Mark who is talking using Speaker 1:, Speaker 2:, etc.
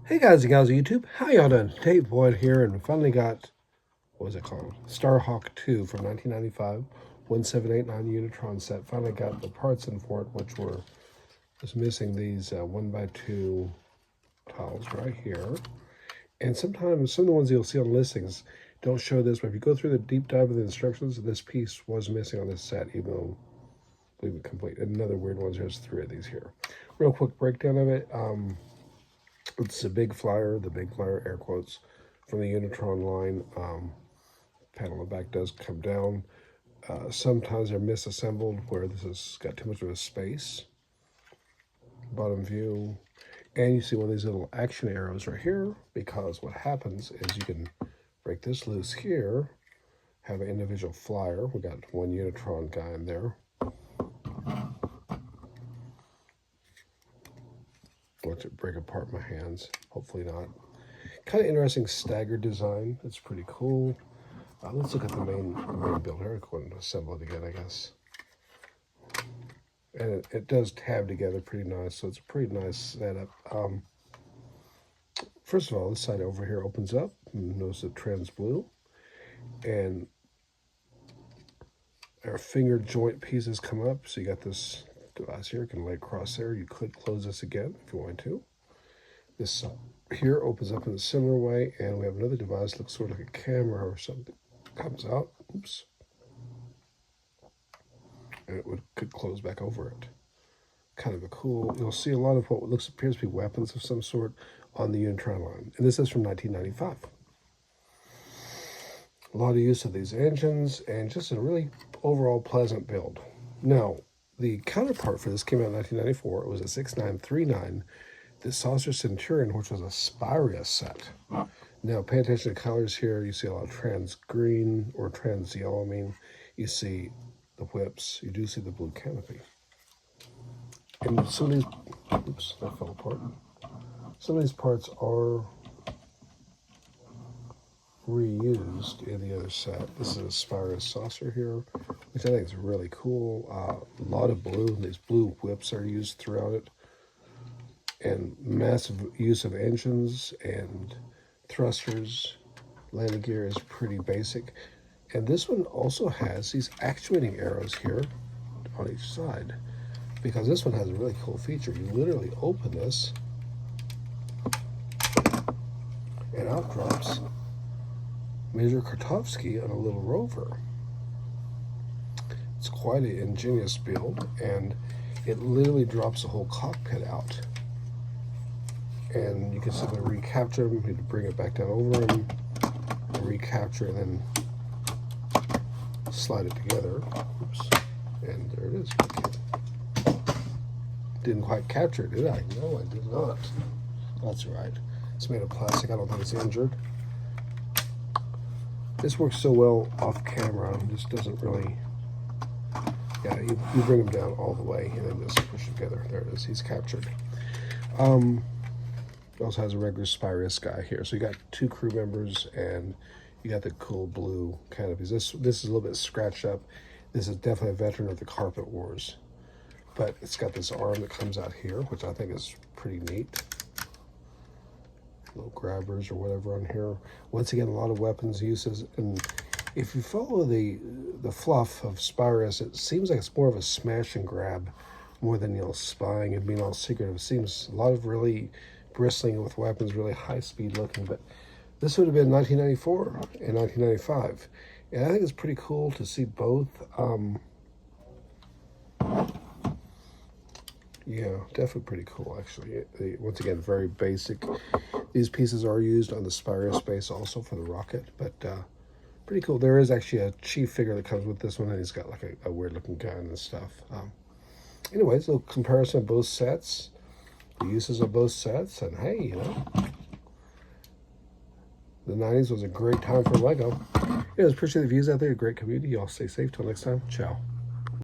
Speaker 1: Hey guys and gals of YouTube, how y'all doing? Dave Boyd here, and we finally got, what was it called? Starhawk 2 from 1995, 1789 Unitron set. Finally got the parts in for it, which was missing these 1x2 tiles right here. And sometimes some of the ones you'll see on listings don't show this, but if you go through the deep dive of the instructions, this piece was missing on this set, even though we would complete. Another weird one, there's 3 of these here. Real quick breakdown of it. It's a big flyer, the big flyer, air quotes, from the Unitron line. Panel on the back does come down. Sometimes they're misassembled where this has got too much of a space. Bottom view. And you see one of these little action arrows right here, because what happens is you can break this loose here, have an individual flyer. We got one Unitron guy in there. Watch it break apart my hands. Hopefully not. Kind of interesting staggered design. It's pretty cool. Let's look at the main build here. Go ahead and assemble it again, I guess. And it does tab together pretty nice, so it's a pretty nice setup. First of all, this side over here opens up. Notice the trans blue. And our finger joint pieces come up. So you got this device here. You can lay across there. You could close this again if you want to. This here opens up in a similar way, and we have another device, looks sort of like a camera or something. Comes out, oops, and it could close back over it. Kind of a cool. You'll see a lot of what appears to be weapons of some sort on the Unitron line, and this is from 1995. A lot of use of these engines, and just a really overall pleasant build. Now, the counterpart for this came out in 1994. It was a 6939. The Saucer Centurion, which was a Spyrius set. Now, pay attention to colors here. You see a lot of trans green or trans yellow. I mean, you see the whips. You do see the blue canopy. And some of these, oops, that fell apart. Some of these parts are reused in the other set. This is a Spyrius saucer here, which I think is really cool. A lot of blue. These blue whips are used throughout it. And massive use of engines and thrusters. Landing gear is pretty basic. And this one also has these actuating arrows here on each side, because this one has a really cool feature. You literally open this and out drops Major Kartovsky on a little rover. It's quite an ingenious build, and it literally drops the whole cockpit out. And you can simply recapture them. You can bring it back down over them, and recapture, and then slide it together. Oops. And there it is. Didn't quite capture it, did I? No, I did not. That's right. It's made of plastic. I don't think it's injured. This works so well off camera. It just doesn't really... Yeah, you bring them down all the way, and then just push it together. There it is. He's captured. It also has a regular Spyrius guy here. So you got 2 crew members, and you got the cool blue canopies. This is a little bit scratched up. This is definitely a veteran of the Carpet Wars. But it's got this arm that comes out here, which I think is pretty neat. Little grabbers or whatever on here. Once again, a lot of weapons uses. And if you follow the fluff of Spyrius, it seems like it's more of a smash and grab more than, you know, spying and being all secretive. It seems a lot of really bristling with weapons, really high speed looking. But this would have been 1994 and 1995. And I think it's pretty cool to see both. Yeah, definitely pretty cool, actually. Once again, very basic. These pieces are used on the Spyrius base also for the rocket, but pretty cool. There is actually a chief figure that comes with this one, and he's got like a weird-looking gun and stuff. Anyways, a comparison of both sets, the uses of both sets, and hey, you know, the 90s was a great time for LEGO. Anyways, appreciate the views out there. Great community. Y'all stay safe. Till next time. Ciao.